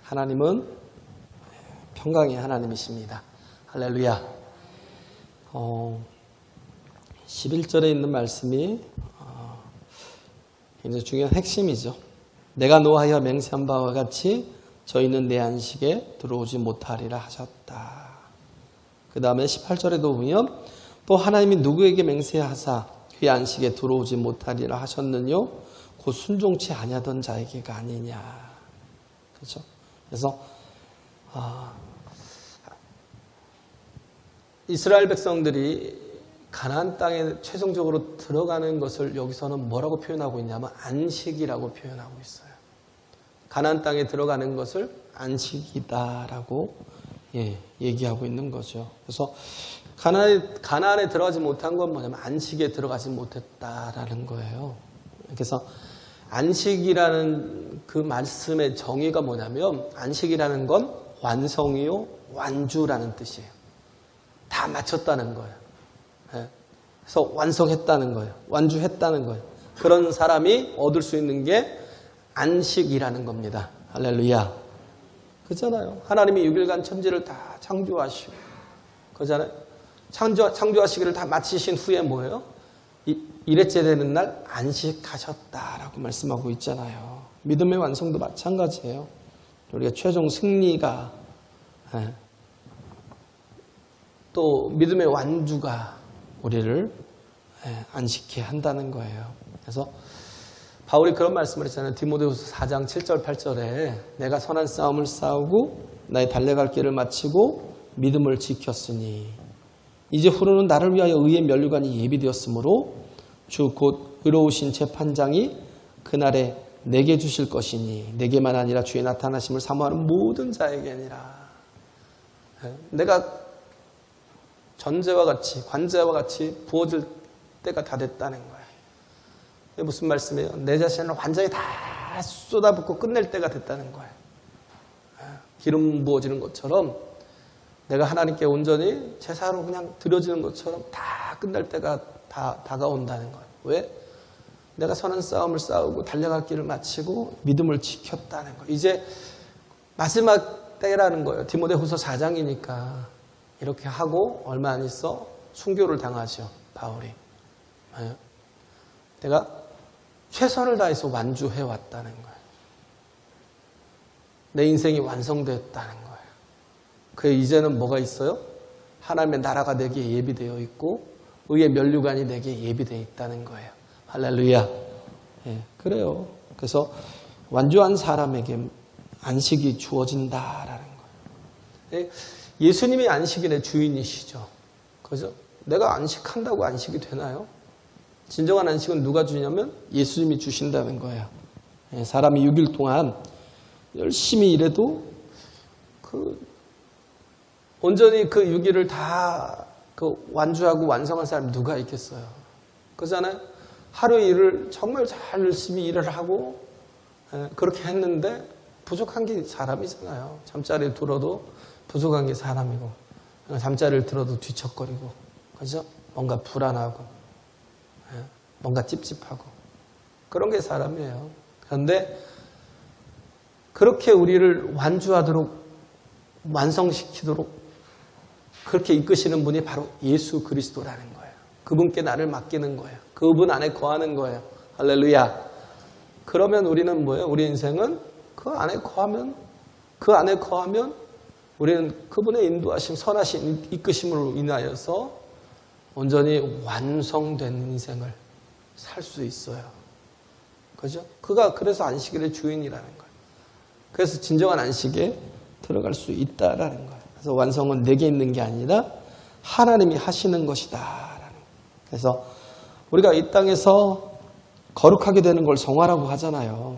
하나님은 평강의 하나님이십니다. 할렐루야. 11절에 있는 말씀이 굉장히 중요한 핵심이죠. 내가 노하여 맹세한 바와 같이 저희는 내 안식에 들어오지 못하리라 하셨다. 그 다음에 18절에도 보면 또 하나님이 누구에게 맹세하사 그의 안식에 들어오지 못하리라 하셨느뇨 곧 순종치 아니하던 자에게가 아니냐. 그렇죠? 그래서 이스라엘 백성들이 가나안 땅에 최종적으로 들어가는 것을 여기서는 뭐라고 표현하고 있냐면 안식이라고 표현하고 있어요. 가나안 땅에 들어가는 것을 안식이다라고 얘기하고 있는 거죠. 그래서 가나안에 들어가지 못한 건 뭐냐면 안식에 들어가지 못했다라는 거예요. 그래서 안식이라는 그 말씀의 정의가 뭐냐면 안식이라는 건 완성이요 완주라는 뜻이에요. 다 마쳤다는 거예요. 그래서 완성했다는 거예요. 완주했다는 거예요. 그런 사람이 얻을 수 있는 게 안식이라는 겁니다. 할렐루야. 그렇잖아요. 하나님이 6일간 천지를 다 창조하시고 그렇잖아요. 창조하시기를 다 마치신 후에 뭐예요? 일회째 되는 날 안식하셨다라고 말씀하고 있잖아요. 믿음의 완성도 마찬가지예요. 우리가 최종 승리가 또 믿음의 완주가 우리를 안식케 한다는 거예요. 그래서 바울이 그런 말씀을 했잖아요. 디모데후서 4장 7절 8절에 내가 선한 싸움을 싸우고 나의 달려갈 길을 마치고 믿음을 지켰으니 이제 후로는 나를 위하여 의의 면류관이 예비되었으므로 주 곧 의로우신 재판장이 그날에 내게 주실 것이니 내게만 아니라 주의 나타나심을 사모하는 모든 자에게니라. 내가 전제와 같이 관제와 같이 부어질 때가 다 됐다는 거예요. 이게 무슨 말씀이에요? 내 자신을 완전히 다 쏟아붓고 끝낼 때가 됐다는 거예요. 기름 부어지는 것처럼 내가 하나님께 온전히 제사로 그냥 드려지는 것처럼 다 끝날 때가 다 다가온다는 거예요. 왜? 내가 선한 싸움을 싸우고 달려갈 길을 마치고 믿음을 지켰다는 거예요. 이제 마지막 때라는 거예요. 디모데후서 4장이니까 이렇게 하고 얼마 안 있어 순교를 당하죠. 바울이. 내가 최선을 다해서 완주해왔다는 거예요. 내 인생이 완성됐다는 거예요. 그 이제는 뭐가 있어요? 하나님의 나라가 내게 예비되어 있고 의의 면류관이 내게 예비되어 있다는 거예요. 할렐루야. 그래요. 그래서 완주한 사람에게 안식이 주어진다라는 거예요. 예수님이 안식일의 주인이시죠. 그죠? 내가 안식한다고 안식이 되나요? 진정한 안식은 누가 주냐면 예수님이 주신다는 거예요. 사람이 6일 동안 열심히 일해도 온전히 그 6일을 다 완주하고 완성한 사람이 누가 있겠어요? 그잖아요. 하루 일을 정말 잘 열심히 일을 하고 그렇게 했는데 부족한 게 사람이잖아요. 잠자리를 들어도 부족한 게 사람이고 잠자리를 들어도 뒤척거리고 그죠? 뭔가 불안하고 뭔가 찝찝하고 그런 게 사람이에요. 그런데 그렇게 우리를 완주하도록 완성시키도록 그렇게 이끄시는 분이 바로 예수 그리스도라는 거예요. 그분께 나를 맡기는 거예요. 그분 안에 거하는 거예요. 할렐루야. 그러면 우리는 뭐예요? 우리 인생은 그 안에 거하면 우리는 그분의 인도하심, 선하신 이끄심으로 인하여서 온전히 완성된 인생을 살 수 있어요. 그죠? 그가 그래서 안식일의 주인이라는 거예요. 그래서 진정한 안식에 들어갈 수 있다라는 거예요. 그래서 완성은 내게 있는 게 아니라 하나님이 하시는 것이다. 그래서 우리가 이 땅에서 거룩하게 되는 걸 성화라고 하잖아요.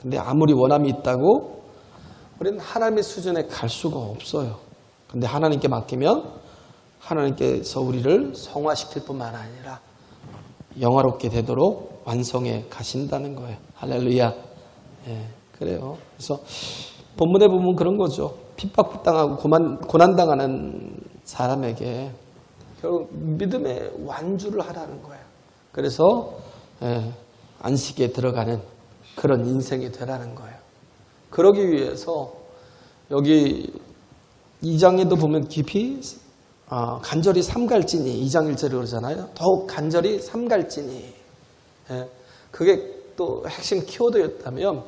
근데 아무리 원함이 있다고 우리는 하나님의 수준에 갈 수가 없어요. 근데 하나님께 맡기면 하나님께서 우리를 성화시킬 뿐만 아니라 영화롭게 되도록 완성해 가신다는 거예요. 할렐루야. 그래요. 그래서 본문에 보면 그런 거죠. 핍박당하고 고난당하는 사람에게 결국 믿음의 완주를 하라는 거예요. 그래서 안식에 들어가는 그런 인생이 되라는 거예요. 그러기 위해서 여기 2장에도 보면 깊이 간절히 삼갈지니 2장 1절에 그러잖아요. 더욱 간절히 삼갈지니. 예, 그게 또 핵심 키워드였다면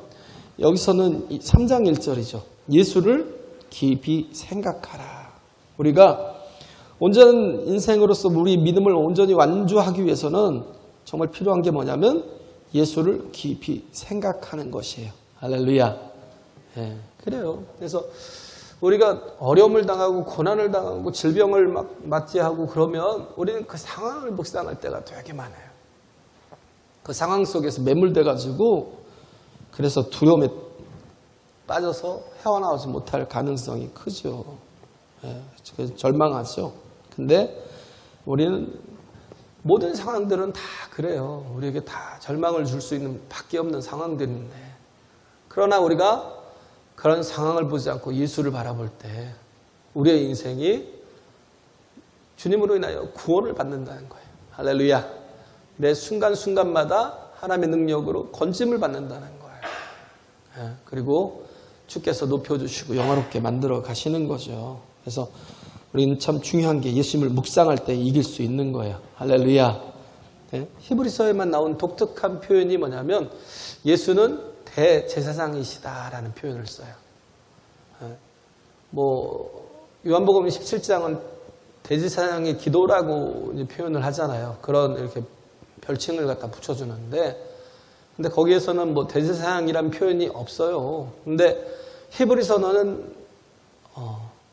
여기서는 3장 1절이죠. 예수를 깊이 생각하라. 우리가 온전한 인생으로서 우리 믿음을 온전히 완주하기 위해서는 정말 필요한 게 뭐냐면 예수를 깊이 생각하는 것이에요. 할렐루야. 예, 그래요. 그래서 우리가 어려움을 당하고 고난을 당하고 질병을 막 맞이하고 그러면 우리는 그 상황을 묵상할 때가 되게 많아요. 그 상황 속에서 매몰돼가지고 그래서 두려움에 빠져서 헤어나오지 못할 가능성이 크죠. 예, 절망하죠. 근데 우리는 모든 상황들은 다 그래요. 우리에게 다 절망을 줄 수 있는 밖에 없는 상황들인데 그러나 우리가 그런 상황을 보지 않고 예수를 바라볼 때 우리의 인생이 주님으로 인하여 구원을 받는다는 거예요. 할렐루야. 매 순간순간마다 하나님의 능력으로 건짐을 받는다는 거예요. 예, 그리고 주께서 높여주시고 영화롭게 만들어 가시는 거죠. 그래서 우리는 참 중요한 게 예수님을 묵상할 때 이길 수 있는 거예요. 할렐루야. 예? 히브리서에만 나온 독특한 표현이 뭐냐면 예수는 대제사장이시다라는 표현을 써요. 예? 요한복음 17장은 대제사장의 기도라고 표현을 하잖아요. 그런 이렇게 별칭을 갖다 붙여주는데, 근데 거기에서는 대제사장이란 표현이 없어요. 근데 히브리서는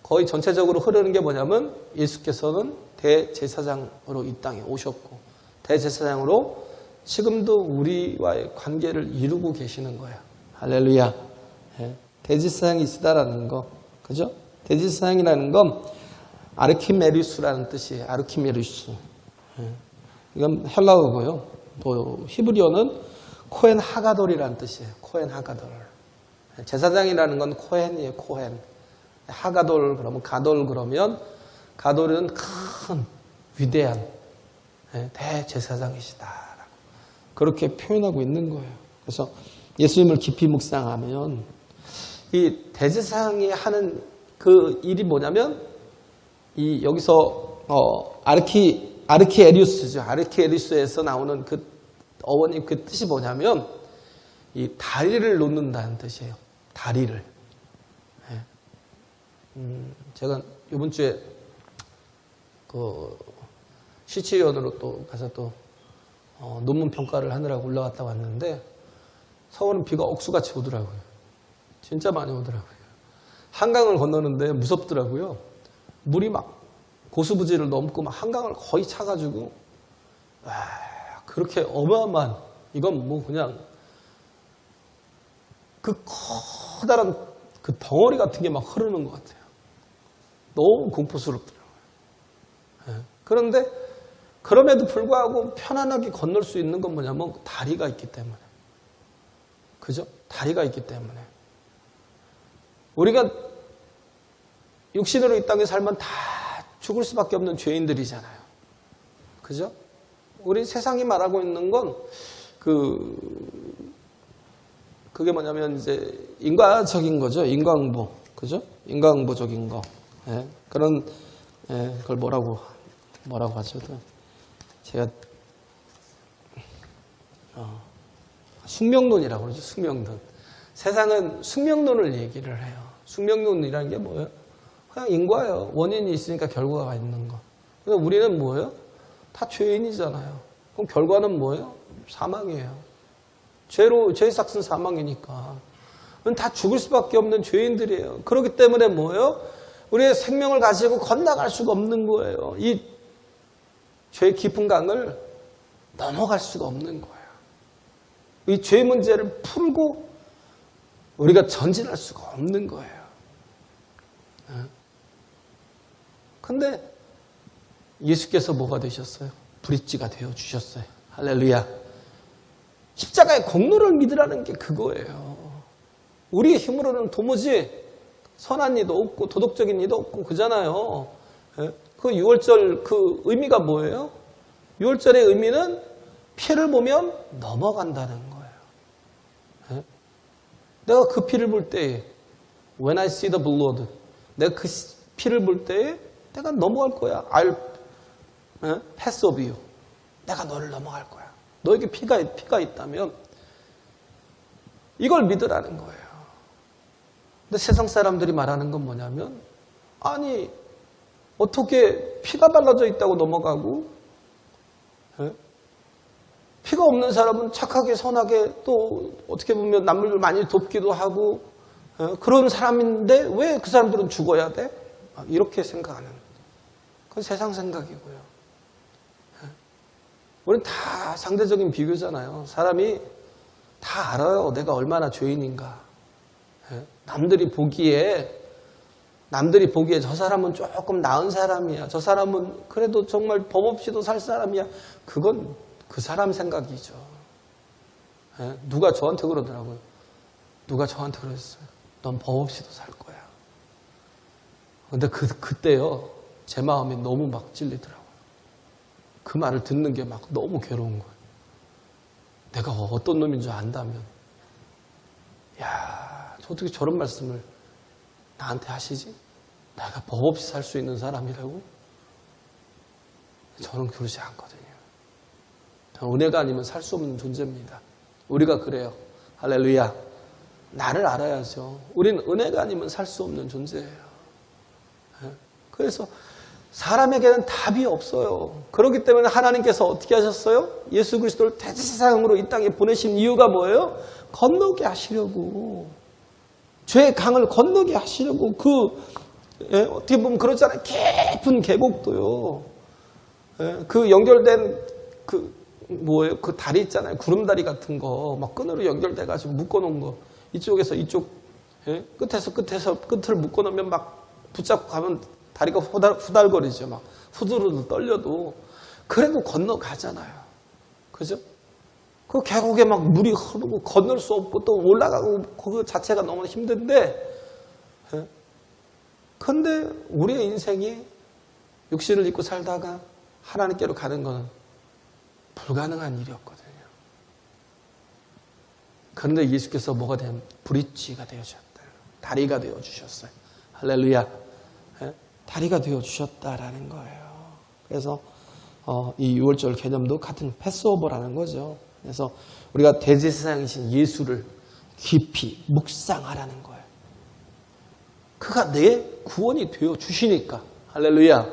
거의 전체적으로 흐르는 게 뭐냐면 예수께서는 대제사장으로 이 땅에 오셨고 대제사장으로 지금도 우리와의 관계를 이루고 계시는 거예요. 할렐루야. 예. 대제사장이시다라는 거, 그죠? 대제사장이라는 건 아르키메리수라는 뜻이에요. 아르키메리수. 예. 이건 헬라어고요. 또 히브리어는 코헨 하가돌이라는 뜻이에요. 코헨 하가돌. 제사장이라는 건 코헨이에요. 코헨. 하가돌 그러면 가돌 그러면 가돌은 큰 위대한 대제사장이시다. 그렇게 표현하고 있는 거예요. 그래서 예수님을 깊이 묵상하면 이 대제사장이 하는 그 일이 뭐냐면 이 여기서 아르키에리우스죠. 아르키에리우스에서 나오는 그 어원이 그 뜻이 뭐냐면 이 다리를 놓는다는 뜻이에요. 다리를. 제가 이번 주에 그 시치위원으로 또 가서 또 논문 평가를 하느라고 올라갔다 왔는데 서울은 비가 억수같이 오더라고요. 진짜 많이 오더라고요. 한강을 건너는데 무섭더라고요. 물이 막 고수부지를 넘고 막 한강을 거의 차가지고 그렇게 어마어마한 이건 그냥 그 커다란 그 덩어리 같은 게 막 흐르는 것 같아요. 너무 공포스럽더라고요. 그런데 그럼에도 불구하고 편안하게 건널 수 있는 건 뭐냐면 다리가 있기 때문에. 그죠? 다리가 있기 때문에. 우리가 육신으로 이 땅에 살면 다 죽을 수밖에 없는 죄인들이잖아요. 그죠? 우리 세상이 말하고 있는 건 그게 뭐냐면 이제 인과적인 거죠. 인과응보. 그죠? 인과응보적인 거. 예, 그런 그걸 뭐라고 하죠? 제가 숙명론이라고 그러죠. 숙명론. 세상은 숙명론을 얘기를 해요. 숙명론이라는 게 뭐예요? 그냥 인과예요. 원인이 있으니까 결과가 있는 거. 근데 우리는 뭐예요? 다 죄인이잖아요. 그럼 결과는 뭐예요? 사망이에요. 죄의 삭은 사망이니까. 다 죽을 수밖에 없는 죄인들이에요. 그렇기 때문에 뭐예요? 우리의 생명을 가지고 건너갈 수가 없는 거예요. 이 죄의 깊은 강을 넘어갈 수가 없는 거예요. 이 죄 문제를 풀고 우리가 전진할 수가 없는 거예요. 근데 예수께서 뭐가 되셨어요? 브릿지가 되어주셨어요. 할렐루야. 십자가의 공로를 믿으라는 게 그거예요. 우리의 힘으로는 도무지 선한 이도 없고 도덕적인 이도 없고 그잖아요. 그 6월절 그 의미가 뭐예요? 6월절의 의미는 피를 보면 넘어간다는 거예요. 내가 그 피를 볼 때에 when I see the blood 내가 그 피를 볼 때에 내가 넘어갈 거야. I'll pass over you. 내가 너를 넘어갈 거야. 너에게 피가 있다면 이걸 믿으라는 거예요. 근데 세상 사람들이 말하는 건 뭐냐면 아니 어떻게 피가 발라져 있다고 넘어가고 피가 없는 사람은 착하게 선하게 또 어떻게 보면 남을 많이 돕기도 하고 그런 사람인데 왜 그 사람들은 죽어야 돼? 이렇게 생각하는 그건 세상 생각이고요. 우리는 다 상대적인 비교잖아요. 사람이 다 알아요. 내가 얼마나 죄인인가. 남들이 보기에 저 사람은 조금 나은 사람이야. 저 사람은 그래도 정말 법 없이도 살 사람이야. 그건 그 사람 생각이죠. 누가 저한테 그러더라고요. 누가 저한테 그랬어요. 넌 법 없이도 살 거야. 근데 그때요. 제 마음이 너무 막 찔리더라고요. 그 말을 듣는 게 막 너무 괴로운 거예요. 내가 어떤 놈인 줄 안다면 야, 어떻게 저런 말씀을 나한테 하시지? 내가 법 없이 살 수 있는 사람이라고? 저는 그러지 않거든요. 저는 은혜가 아니면 살 수 없는 존재입니다. 우리가 그래요. 할렐루야. 나를 알아야죠. 우리는 은혜가 아니면 살 수 없는 존재예요. 그래서 사람에게는 답이 없어요. 그렇기 때문에 하나님께서 어떻게 하셨어요? 예수 그리스도를 대제사장으로 이 땅에 보내신 이유가 뭐예요? 건너게 하시려고. 죄의 강을 건너게 하시려고. 어떻게 보면 그렇잖아요. 깊은 계곡도요. 그 연결된 그 다리 있잖아요. 구름다리 같은 거. 막 끈으로 연결돼가지고 묶어놓은 거. 이쪽에서 이쪽, 끝에서 끝을 묶어놓으면 막 붙잡고 가면 다리가 후달거리죠. 막 후두르르 떨려도. 그래도 건너가잖아요. 그죠? 그 계곡에 막 물이 흐르고 건널 수 없고 또 올라가고 그 자체가 너무 힘든데, 그런데 우리의 인생이 육신을 입고 살다가 하나님께로 가는 것은 불가능한 일이었거든요. 그런데 예수께서 뭐가 되면 브릿지가 되어주셨다. 다리가 되어주셨어요. 할렐루야. 다리가 되어주셨다라는 거예요. 그래서 이 6월절 개념도 같은 패스오버라는 거죠. 그래서 우리가 대제사장이신 예수를 깊이 묵상하라는 거예요. 그가 내 구원이 되어주시니까. 할렐루야.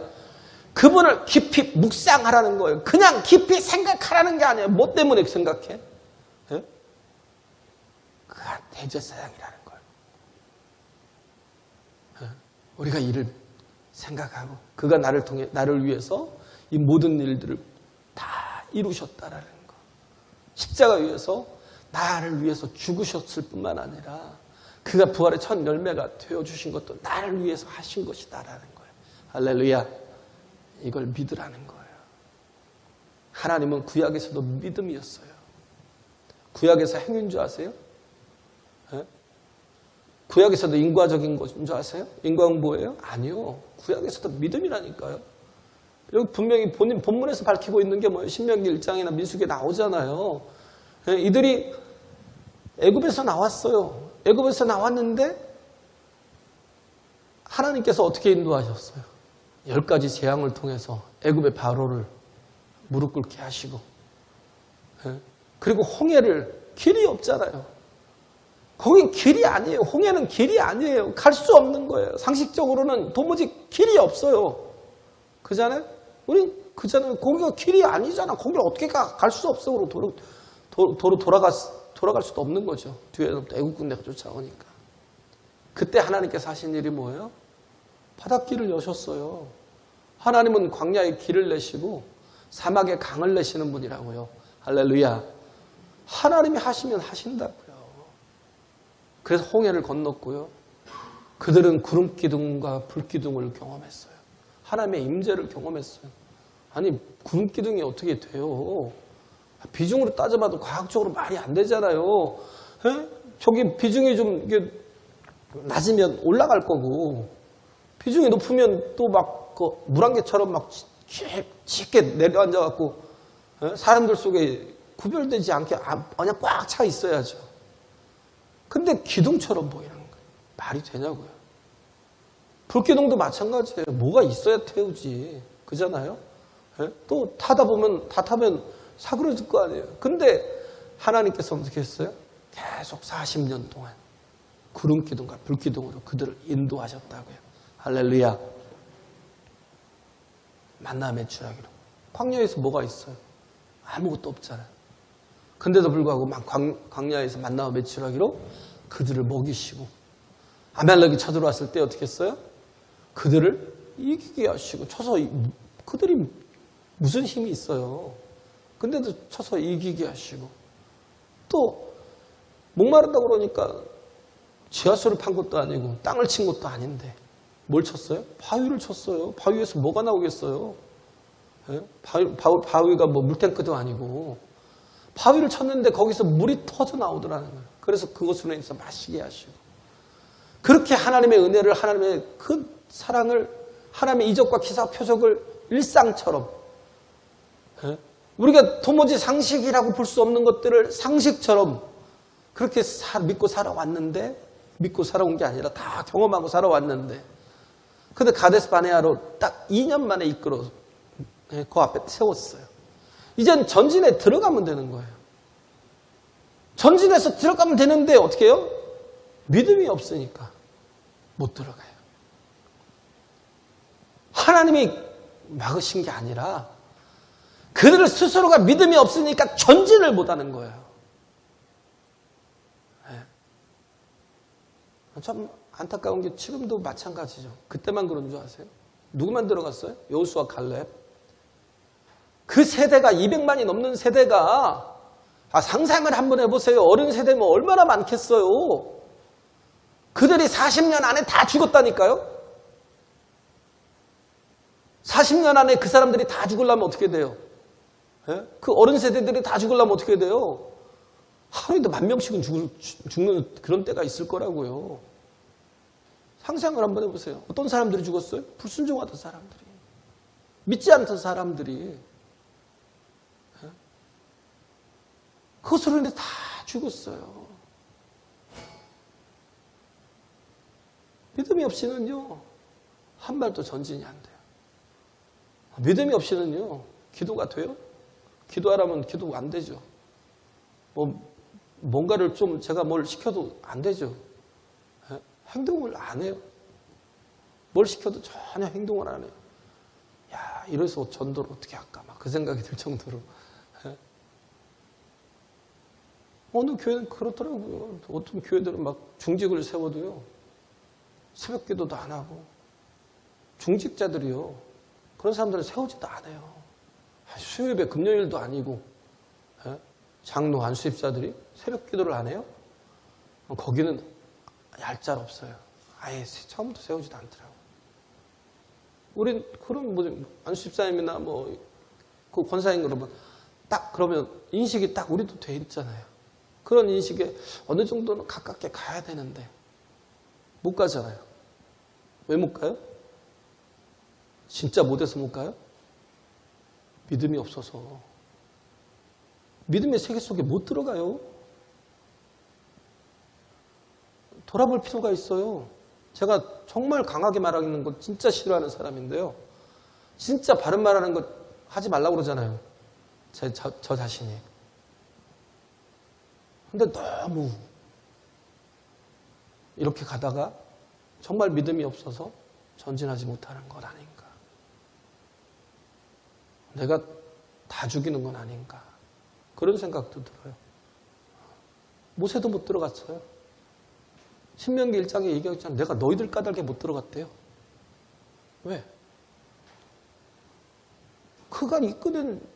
그분을 깊이 묵상하라는 거예요. 그냥 깊이 생각하라는 게 아니에요. 뭐 때문에 생각해? 그가 대제사장이라는 거예요. 우리가 이를 생각하고 그가 나를 통해 나를 위해서 이 모든 일들을 다 이루셨다라는 거. 십자가 위에서 나를 위해서 죽으셨을 뿐만 아니라 그가 부활의 첫 열매가 되어주신 것도 나를 위해서 하신 것이다라는 거예요. 할렐루야. 이걸 믿으라는 거예요. 하나님은 구약에서도 믿음이었어요. 구약에서 행위인 줄 아세요? 구약에서도 인과적인 것인 줄 아세요? 인과응보예요? 아니요. 구약에서도 믿음이라니까요. 여기 분명히 본문에서 밝히고 있는 게 뭐예요? 신명기 1장이나 민수기에 나오잖아요. 이들이 애굽에서 나왔어요. 애굽에서 나왔는데 하나님께서 어떻게 인도하셨어요? 10가지 재앙을 통해서 애굽의 바로를 무릎 꿇게 하시고, 그리고 홍해를 길이 없잖아요. 거긴 길이 아니에요. 홍해는 길이 아니에요. 갈 수 없는 거예요. 상식적으로는 도무지 길이 없어요. 그잖아요? 우리 그잖아요. 거기가 길이 아니잖아. 거기를 어떻게 갈 수 없어. 도로 돌아갈 수도 없는 거죠. 뒤에서 애국 군대가 쫓아오니까. 그때 하나님께서 하신 일이 뭐예요? 바닷길을 여셨어요. 하나님은 광야에 길을 내시고 사막에 강을 내시는 분이라고요. 할렐루야. 하나님이 하시면 하신다고요. 그래서 홍해를 건넜고요. 그들은 구름 기둥과 불 기둥을 경험했어요. 하나님의 임재를 경험했어요. 아니 구름 기둥이 어떻게 돼요? 비중으로 따져봐도 과학적으로 말이 안 되잖아요. 저기 비중이 좀 이게 낮으면 올라갈 거고 비중이 높으면 또 막 그 물안개처럼 막 짙게 내려앉아갖고 사람들 속에 구별되지 않게 그냥 꽉 차 있어야죠. 근데 기둥처럼 보이는 거예요. 말이 되냐고요. 불기둥도 마찬가지예요. 뭐가 있어야 태우지. 그잖아요. 예? 또 타다 보면, 다 타면 사그러질 거 아니에요. 근데 하나님께서 어떻게 했어요? 계속 40년 동안 구름기둥과 불기둥으로 그들을 인도하셨다고요. 할렐루야. 만나 매출하기로. 광야에서 뭐가 있어요? 아무것도 없잖아요. 근데도 불구하고 막 광야에서 만나와 매출하기로 그들을 먹이시고, 아말렉이 쳐들어왔을 때 어떻게 했어요? 그들을 이기게 하시고, 쳐서 그들이 무슨 힘이 있어요? 근데도 쳐서 이기게 하시고, 또 목마르다고 그러니까 지하수를 판 것도 아니고 땅을 친 것도 아닌데 뭘 쳤어요? 바위를 쳤어요. 바위에서 뭐가 나오겠어요? 예? 바위가 뭐 물탱크도 아니고 바위를 쳤는데 거기서 물이 터져 나오더라는 거예요. 그래서 그것으로 인해서 마시게 하시고, 그렇게 하나님의 은혜를, 하나님의 그 사랑을, 하나님의 이적과 기사 표적을 일상처럼, 예? 우리가 도무지 상식이라고 볼 수 없는 것들을 상식처럼 그렇게 믿고 살아왔는데, 믿고 살아온 게 아니라 다 경험하고 살아왔는데, 근데 가데스 바네아로 딱 2년 만에 이끌어 그 앞에 세웠어요. 이젠 전진에 들어가면 되는 거예요. 전진해서 들어가면 되는데 어떻게 해요? 믿음이 없으니까 못 들어가요. 하나님이 막으신 게 아니라 그들 스스로가 믿음이 없으니까 전진을 못하는 거예요. 네. 참 안타까운 게 지금도 마찬가지죠. 그때만 그런 줄 아세요? 누구만 들어갔어요? 여호수아 갈렙. 그 세대가 200만이 넘는 세대가, 상상을 한번 해보세요. 어린 세대면 얼마나 많겠어요. 그들이 40년 안에 다 죽었다니까요. 40년 안에 그 사람들이 다 죽으려면 어떻게 돼요? 예? 그 어린 세대들이 다 죽으려면 어떻게 돼요? 하루에도 10,000명씩은 죽는 그런 때가 있을 거라고요. 상상을 한번 해보세요. 어떤 사람들이 죽었어요? 불순종하던 사람들이. 믿지 않던 사람들이. 예? 그것으로 인해 다 죽었어요. 믿음이 없이는요, 한 발도 전진이 안 돼요. 믿음이 없이는요, 기도가 돼요? 기도하라면 기도가 안 되죠. 뭔가를 좀 제가 뭘 시켜도 안 되죠. 예? 행동을 안 해요. 뭘 시켜도 전혀 행동을 안 해요. 야, 이래서 전도를 어떻게 할까? 막 그 생각이 들 정도로. 예? 어느 교회는 그렇더라고요. 어떤 교회들은 막 중직을 세워도요, 새벽 기도도 안 하고, 중직자들이요, 그런 사람들은 세우지도 않아요. 수요일에 금요일도 아니고, 예? 장로 안수입사들이 새벽 기도를 안 해요? 거기는 얄짤없어요. 아예 처음부터 세우지도 않더라고요. 우린 그런 안수입사님이나 그 권사님 그러면 딱 그러면 인식이 딱 우리도 돼 있잖아요. 그런 인식에 어느 정도는 가깝게 가야 되는데 못 가잖아요. 왜 못 가요? 진짜 못해서 못 가요? 믿음이 없어서. 믿음의 세계 속에 못 들어가요. 돌아볼 필요가 있어요. 제가 정말 강하게 말하는 거 진짜 싫어하는 사람인데요. 진짜 바른 말하는 거 하지 말라고 그러잖아요. 저 자신이. 근데 너무 이렇게 가다가 정말 믿음이 없어서 전진하지 못하는 것 아닌가. 내가 다 죽이는 건 아닌가. 그런 생각도 들어요. 모세도 못 들어갔어요. 신명기 1장에 얘기하잖아요. 내가 너희들 까닭에 못 들어갔대요. 왜? 그가 이끄는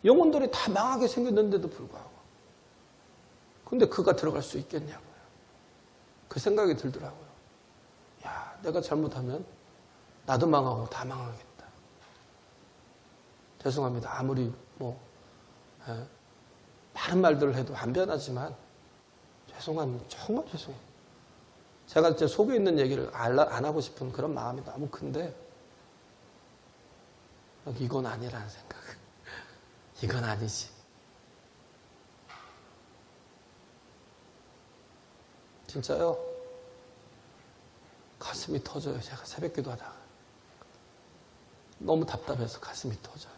영혼들이 다 망하게 생겼는데도 불구하고. 근데 그가 들어갈 수 있겠냐고요. 그 생각이 들더라고요. 야, 내가 잘못하면 나도 망하고 다 망하겠다. 죄송합니다. 아무리 많은 말들을 해도 안 변하지만 죄송합니다. 정말 죄송해요. 제가 제 속에 있는 얘기를 안 하고 싶은 그런 마음이 너무 큰데 이건 아니라는 생각. 이건 아니지. 진짜요? 가슴이 터져요. 제가 새벽기도 하다가. 너무 답답해서 가슴이 터져요.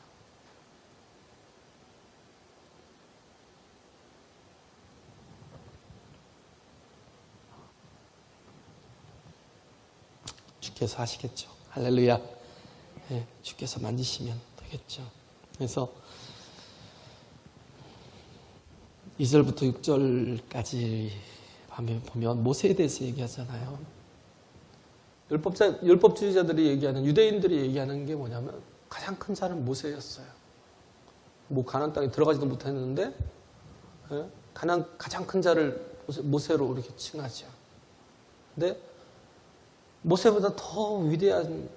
주께서 하시겠죠. 할렐루야. 네, 주께서 만지시면 되겠죠. 그래서 2절부터 6절까지 보면 모세에 대해서 얘기하잖아요. 율법주의자들이 얘기하는, 유대인들이 얘기하는 게 뭐냐면 가장 큰 자는 모세였어요. 뭐 가나안 땅에 들어가지도 못했는데 가장 큰 자를 모세로 이렇게 칭하죠. 근데 모세보다 더 위대한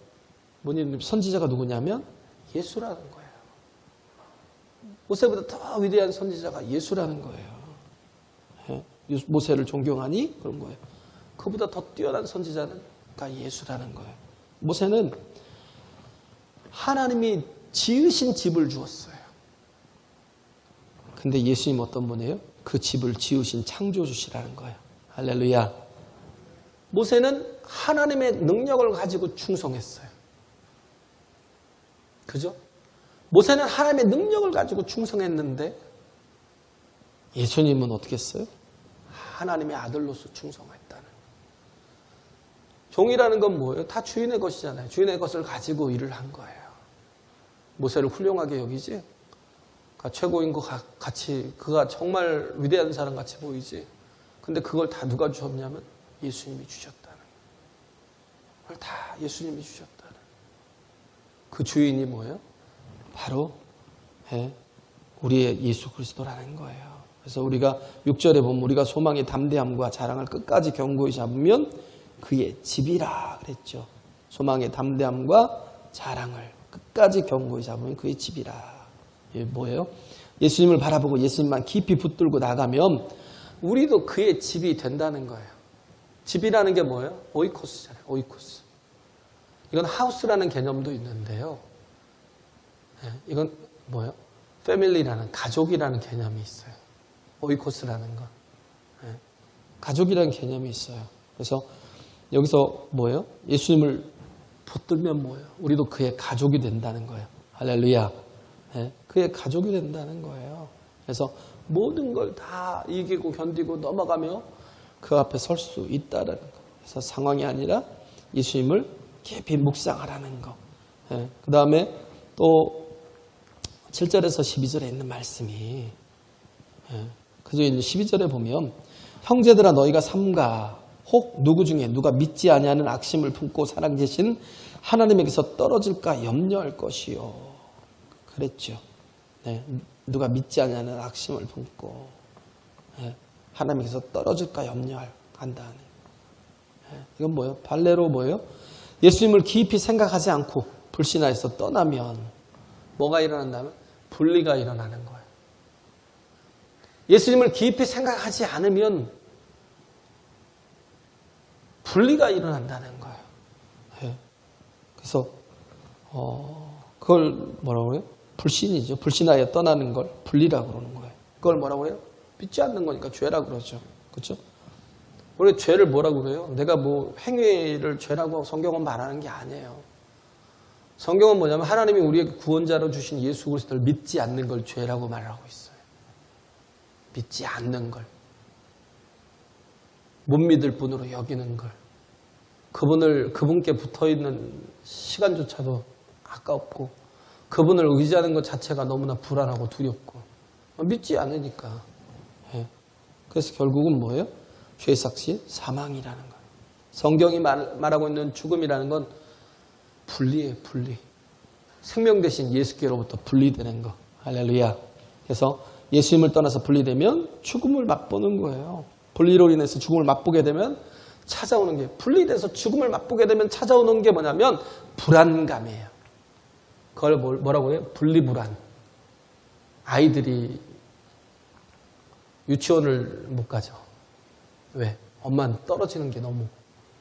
선지자가 누구냐면 예수라는 거예요. 모세보다 더 위대한 선지자가 예수라는 거예요. 모세를 존경하니 그런 거예요. 그보다 더 뛰어난 선지자가 예수라는 거예요. 모세는 하나님이 지으신 집을 주었어요. 근데 예수님 어떤 분이에요? 그 집을 지으신 창조주시라는 거예요. 할렐루야. 모세는 하나님의 능력을 가지고 충성했어요. 그죠? 모세는 하나님의 능력을 가지고 충성했는데 예수님은 어떻게 했어요? 하나님의 아들로서 충성했다는. 종이라는 건 뭐예요? 다 주인의 것이잖아요. 주인의 것을 가지고 일을 한 거예요. 모세를 훌륭하게 여기지? 그러니까 최고인 것 같이, 그가 정말 위대한 사람 같이 보이지? 근데 그걸 다 누가 주었냐면 예수님이 주셨다는. 그걸 다 예수님이 주셨다는. 그 주인이 뭐예요? 바로 우리의 예수 그리스도라는 거예요. 그래서 우리가 6절에 보면 우리가 소망의 담대함과 자랑을 끝까지 견고히 잡으면 그의 집이라 그랬죠. 소망의 담대함과 자랑을 끝까지 견고히 잡으면 그의 집이라. 이게 뭐예요? 예수님을 바라보고 예수님만 깊이 붙들고 나가면 우리도 그의 집이 된다는 거예요. 집이라는 게 뭐예요? 오이코스잖아요. 오이코스. 이건 하우스라는 개념도 있는데요. 이건 뭐예요? 패밀리라는, 가족이라는 개념이 있어요. 오이코스라는 건. 가족이라는 개념이 있어요. 그래서 여기서 뭐예요? 예수님을 붙들면 뭐예요? 우리도 그의 가족이 된다는 거예요. 할렐루야. 그의 가족이 된다는 거예요. 그래서 모든 걸 다 이기고 견디고 넘어가며 그 앞에 설 수 있다는 거. 그래서 상황이 아니라 예수님을 깊이 묵상하라는 거. 그 다음에 또 7절에서 12절에 있는 말씀이, 그저 12절에 보면 형제들아 너희가 삼가 혹 누구 중에 누가 믿지 아니하는 악심을 품고 살아계신 하나님에게서 떨어질까 염려할 것이요. 그랬죠. 누가 믿지 아니하는 악심을 품고 하나님께서 떨어질까 염려한다는. 이건 뭐예요? 발레로 뭐예요? 예수님을 깊이 생각하지 않고 불신하여서 떠나면 뭐가 일어난다면 분리가 일어나는 거예요. 예수님을 깊이 생각하지 않으면 분리가 일어난다는 거예요. 그래서 그걸 뭐라고 해요? 불신이죠. 불신하여 떠나는 걸 분리라고 그러는 거예요. 그걸 뭐라고 해요? 믿지 않는 거니까 죄라고 그러죠. 그렇죠? 우리 죄를 뭐라고 그래요? 내가 뭐 행위를 죄라고 성경은 말하는 게 아니에요. 성경은 뭐냐면 하나님이 우리에게 구원자로 주신 예수 그리스도를 믿지 않는 걸 죄라고 말하고 있어요. 믿지 않는 걸. 못 믿을 분으로 여기는 걸. 그분께 붙어있는 시간조차도 아깝고 그분을 의지하는 것 자체가 너무나 불안하고 두렵고 믿지 않으니까. 그래서 결국은 뭐예요? 죄삭시 사망이라는 거예요. 성경이 말하고 있는 죽음이라는 건 분리예요. 분리. 생명 대신 예수께로부터 분리되는 거. 할렐루야. 그래서 예수님을 떠나서 분리되면 죽음을 맛보는 거예요. 분리로 인해서 죽음을 맛보게 되면 찾아오는 게, 분리돼서 죽음을 맛보게 되면 찾아오는 게 뭐냐면 불안감이에요. 그걸 뭐라고 해요? 분리불안. 아이들이 유치원을 못 가죠. 왜? 엄마는 떨어지는 게 너무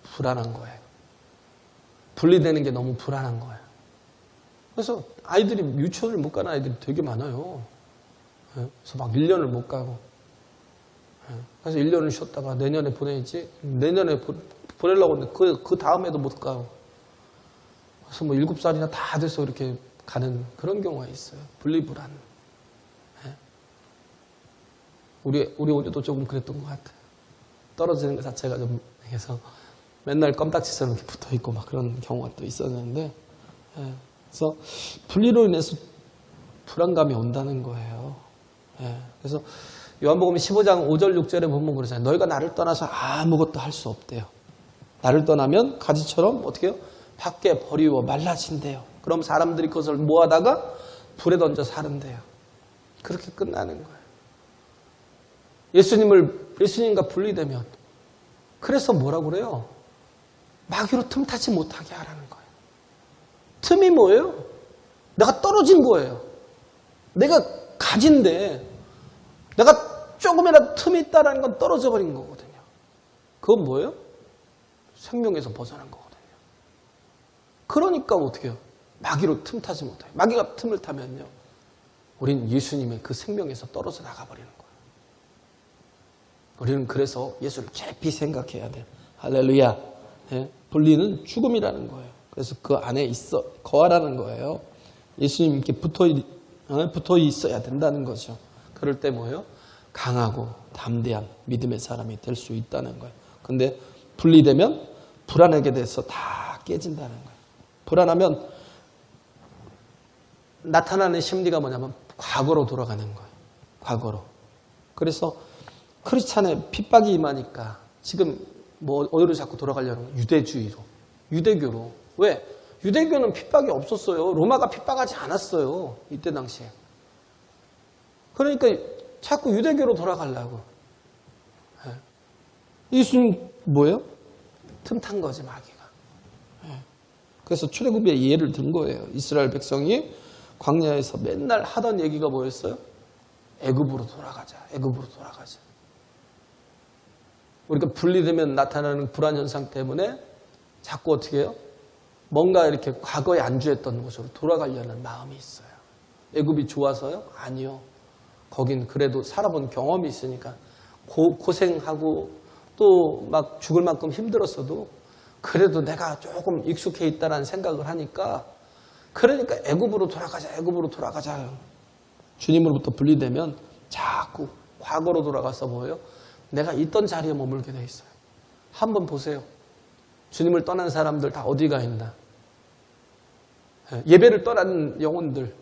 불안한 거예요. 분리되는 게 너무 불안한 거예요. 그래서 아이들이 유치원을 못 가는 아이들이 되게 많아요. 그래서 막 1년을 못 가고. 그래서 1년을 쉬었다가 내년에 보내야지. 내년에 보내려고 했는데 그 다음에도 못 가요. 그래서 뭐 7살이나 다 돼서 이렇게 가는 그런 경우가 있어요. 분리불안. 우리 오늘도 조금 그랬던 것 같아요. 떨어지는 것 자체가 좀 해서 맨날 껌딱지처럼 이렇게 붙어 있고 막 그런 경우가 또 있었는데, 그래서 분리로 인해서 불안감이 온다는 거예요. 그래서 요한복음 15장 5절 6절에 보면 그러잖아요. 너희가 나를 떠나서 아무것도 할 수 없대요. 나를 떠나면 가지처럼 어떻게 해요? 밖에 버리워 말라진대요. 그럼 사람들이 그것을 모아다가 불에 던져 사른대요. 그렇게 끝나는 거예요. 예수님과 분리되면 그래서 뭐라고 그래요? 마귀로 틈타지 못하게 하라는 거예요. 틈이 뭐예요? 내가 떨어진 거예요. 내가 가진데 내가 조금이라도 틈이 있다는 건 떨어져 버린 거거든요. 그건 뭐예요? 생명에서 벗어난 거거든요. 그러니까 어떻게 해요? 마귀로 틈타지 못해요. 마귀가 틈을 타면요, 우린 예수님의 그 생명에서 떨어져 나가버리는 거예요. 우리는 그래서 예수를 깊이 생각해야 돼요. 할렐루야. 분리는 죽음이라는 거예요. 그래서 그 안에 거하라는 거예요. 예수님께 붙어 있어야 된다는 거죠. 그럴 때 뭐예요? 강하고 담대한 믿음의 사람이 될 수 있다는 거예요. 근데 분리되면 불안하게 돼서 다 깨진다는 거예요. 불안하면 나타나는 심리가 뭐냐면 과거로 돌아가는 거예요. 과거로. 그래서 크리스찬의 핍박이 임하니까 지금 뭐 어디로 자꾸 돌아가려는 거예요? 유대주의로. 유대교로. 왜? 유대교는 핍박이 없었어요. 로마가 핍박하지 않았어요. 이때 당시에. 그러니까 자꾸 유대교로 돌아가려고. 예수님 뭐예요? 틈탄 거지, 마귀가. 그래서 출애굽의 예를 든 거예요. 이스라엘 백성이 광야에서 맨날 하던 얘기가 뭐였어요? 애굽으로 돌아가자. 애굽으로 돌아가자. 우리가 분리되면 나타나는 불안 현상 때문에 자꾸 어떻게 해요? 뭔가 이렇게 과거에 안주했던 곳으로 돌아가려는 마음이 있어요. 애굽이 좋아서요? 아니요. 거긴 그래도 살아본 경험이 있으니까 고생하고 또 막 죽을 만큼 힘들었어도 그래도 내가 조금 익숙해 있다는 생각을 하니까, 그러니까 애굽으로 돌아가자. 애굽으로 돌아가자. 주님으로부터 분리되면 자꾸 과거로 돌아가서 뭐예요? 내가 있던 자리에 머물게 돼 있어요. 한번 보세요. 주님을 떠난 사람들 다 어디가 있나? 예배를 떠난 영혼들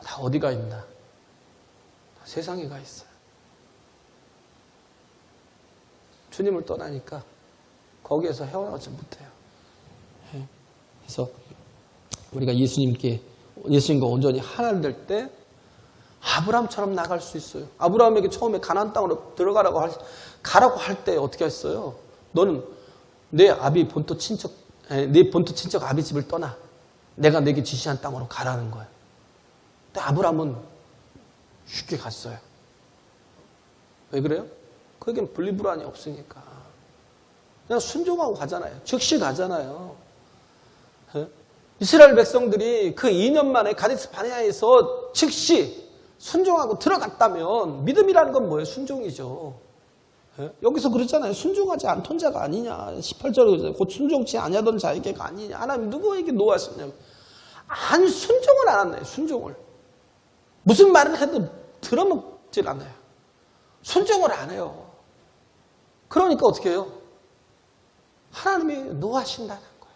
다 어디가 있나? 다 세상에 가 있어요. 주님을 떠나니까 거기에서 헤어나오지 못해요. 그래서 우리가 예수님과 온전히 하나 될 때 아브라함처럼 나갈 수 있어요. 아브라함에게 처음에 가나안 땅으로 가라고 할 때 어떻게 했어요? 너는 내 본토 친척 아비 집을 떠나. 내가 내게 지시한 땅으로 가라는 거예요. 근데 아브라함은 쉽게 갔어요. 왜 그래요? 거기엔 분리불안이 없으니까. 그냥 순종하고 가잖아요. 즉시 가잖아요. 이스라엘 백성들이 그 2년 만에 가데스 바네아에서 즉시 순종하고 들어갔다면 믿음이라는 건 뭐예요? 순종이죠. 여기서 그랬잖아요. 순종하지 않던 자가 아니냐. 18절에 곧 순종치 아니하던 자에게가 아니냐. 하나님 누구에게 노하셨냐면 순종을 안 한다요. 순종을. 무슨 말을 해도 들어먹질 않아요. 순종을 안 해요. 그러니까 어떻게 해요? 하나님이 노하신다는 거예요.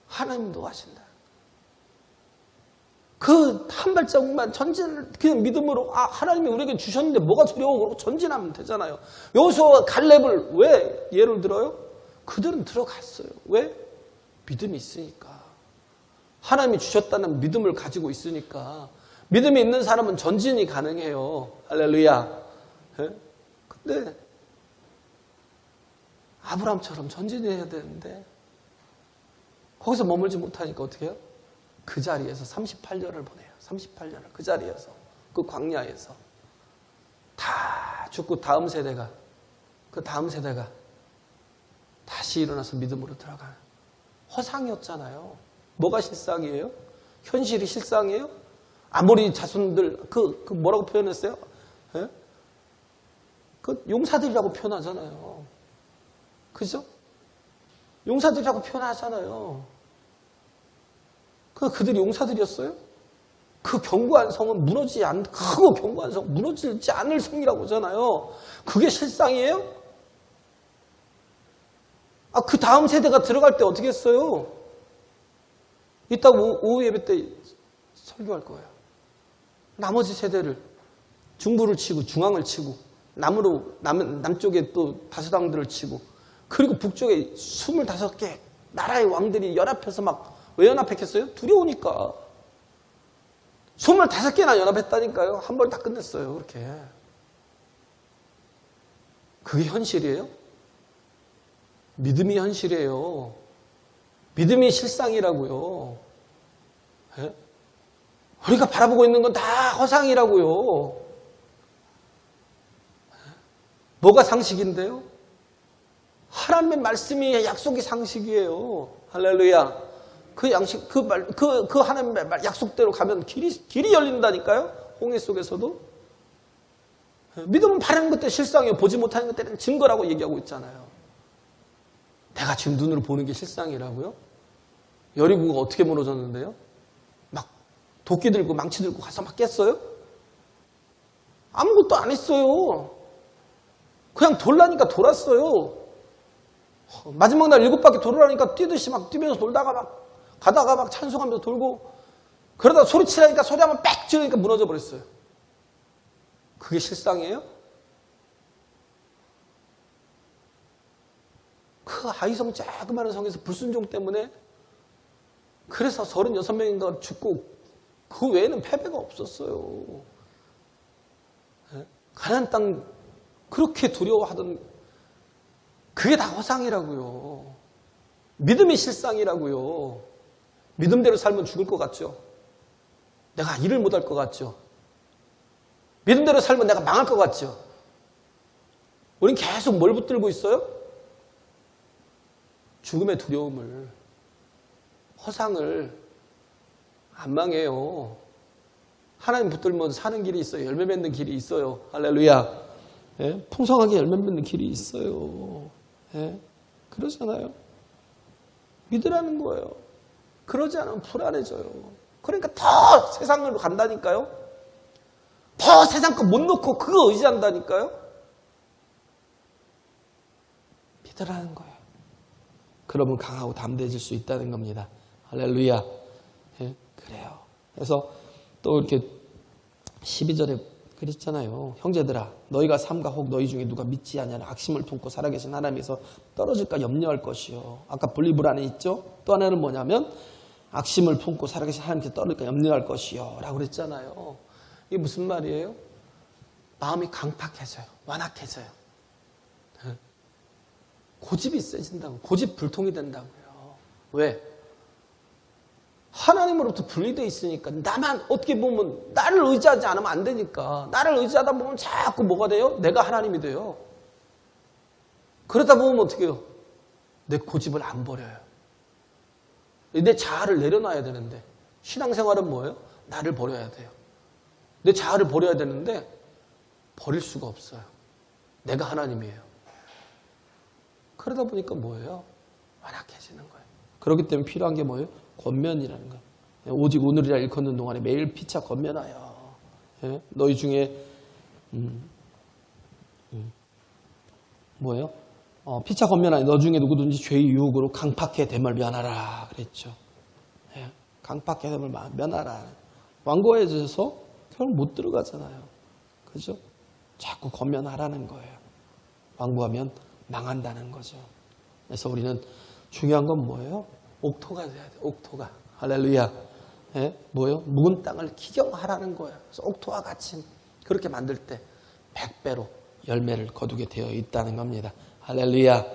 하나님 노하신다. 그 한 발자국만 전진을 그냥 믿음으로 하나님이 우리에게 주셨는데 뭐가 두려워 그러고 전진하면 되잖아요. 여호수아와 갈렙을 왜 예를 들어요? 그들은 들어갔어요. 왜? 믿음이 있으니까. 하나님이 주셨다는 믿음을 가지고 있으니까. 믿음이 있는 사람은 전진이 가능해요. 할렐루야. 근데 아브라함처럼 전진해야 되는데 거기서 머물지 못하니까 어떻게 해요? 그 자리에서 38년을 보내요. 38년을 그 자리에서, 그 광야에서 다 죽고 그 다음 세대가 다시 일어나서 믿음으로 들어가는 허상이었잖아요. 뭐가 실상이에요? 현실이 실상이에요? 아무리 자손들 뭐라고 표현했어요? 예? 그 용사들이라고 표현하잖아요. 그죠? 용사들이라고 표현하잖아요. 그들이 용사들이었어요? 그 견고한 성은 크고 견고한 성, 무너지지 않을 성이라고 하잖아요. 그게 실상이에요? 그 다음 세대가 들어갈 때 어떻게 했어요? 이따 오후 예배 때 설교할 거예요. 나머지 세대를 중부를 치고 중앙을 치고 남쪽에 또 다수당들을 치고 그리고 북쪽에 25개 나라의 왕들이 연합해서 막 왜 연합했겠어요? 두려우니까. 25개나 연합했다니까요. 한 번에 다 끝냈어요. 그렇게. 그게 현실이에요? 믿음이 현실이에요. 믿음이 실상이라고요. 예? 우리가 바라보고 있는 건 다 허상이라고요. 뭐가 상식인데요? 하나님의 말씀이 약속이 상식이에요. 할렐루야. 그 하나님의 약속대로 가면 길이 열린다니까요. 홍해 속에서도. 믿음은 바라는 것들 실상이에요. 보지 못하는 것들은 증거라고 얘기하고 있잖아요. 내가 지금 눈으로 보는 게 실상이라고요? 여리고가 어떻게 무너졌는데요? 막 도끼 들고 망치 들고 가서 막 깼어요? 아무것도 안 했어요. 그냥 돌라니까 돌았어요. 마지막 날 7바퀴 돌으라니까 뛰듯이 막 뛰면서 돌다가 막 가다가 막 찬송하면서 돌고 그러다가 소리치라니까 소리 한번 빽 지르니까 무너져 버렸어요. 그게 실상이에요? 그 아이성 자그마한 성에서 불순종 때문에 그래서 36명인가 죽고 그 외에는 패배가 없었어요. 가나안 땅 그렇게 두려워하던 그게 다 허상이라고요. 믿음이 실상이라고요. 믿음대로 살면 죽을 것 같죠? 내가 일을 못할 것 같죠? 믿음대로 살면 내가 망할 것 같죠? 우린 계속 뭘 붙들고 있어요? 죽음의 두려움을, 허상을. 안 망해요. 하나님 붙들면 사는 길이 있어요. 열매 맺는 길이 있어요. 할렐루야. 예? 풍성하게 열매 맺는 길이 있어요. 예? 그러잖아요. 믿으라는 거예요. 그러지 않으면 불안해져요. 그러니까 더 세상으로 간다니까요. 더 세상 거 못 놓고 그거 의지한다니까요. 믿으라는 거예요. 그러면 강하고 담대해질 수 있다는 겁니다. 할렐루야. 예? 그래요. 그래서 또 이렇게 12절에 그랬잖아요. 형제들아, 너희가 삼가 혹 너희 중에 누가 믿지 않냐는 악심을 품고 살아계신 하나님에서 떨어질까 염려할 것이요. 아까 분리불안에 있죠? 또 하나는 뭐냐면 악심을 품고 살아계신 하나님께서 떨어질까 염려할 것이요. 라고 그랬잖아요. 이게 무슨 말이에요? 마음이 강팍해져요. 완악해져요. 고집이 세진다고. 고집 불통이 된다고요. 왜? 하나님으로부터 분리되어 있으니까 나만 어떻게 보면 나를 의지하지 않으면 안 되니까 나를 의지하다 보면 자꾸 뭐가 돼요? 내가 하나님이 돼요. 그러다 보면 어떻게 해요? 내 고집을 안 버려요. 내 자아를 내려놔야 되는데 신앙생활은 뭐예요? 나를 버려야 돼요. 내 자아를 버려야 되는데 버릴 수가 없어요. 내가 하나님이에요. 그러다 보니까 뭐예요? 완악해지는 거예요. 그렇기 때문에 필요한 게 뭐예요? 권면이라는 거예요. 오직 오늘이라 일컫는 동안에 매일 피차 권면하여. 예? 너희 중에 뭐예요? 피차 권면하여 너 중에 누구든지 죄의 유혹으로 강팍해 됨을 면하라 그랬죠. 예? 강팍해 됨을 면하라. 완고해져서 결국 못 들어가잖아요. 그죠? 자꾸 권면하라는 거예요. 완고하면 망한다는 거죠. 그래서 우리는 중요한 건 뭐예요? 옥토가 돼야 돼. 옥토가. 할렐루야. 예? 뭐예요? 묵은 땅을 기경하라는 거예요. 그래서 옥토와 같이 그렇게 만들 때 100배로 열매를 거두게 되어 있다는 겁니다. 할렐루야.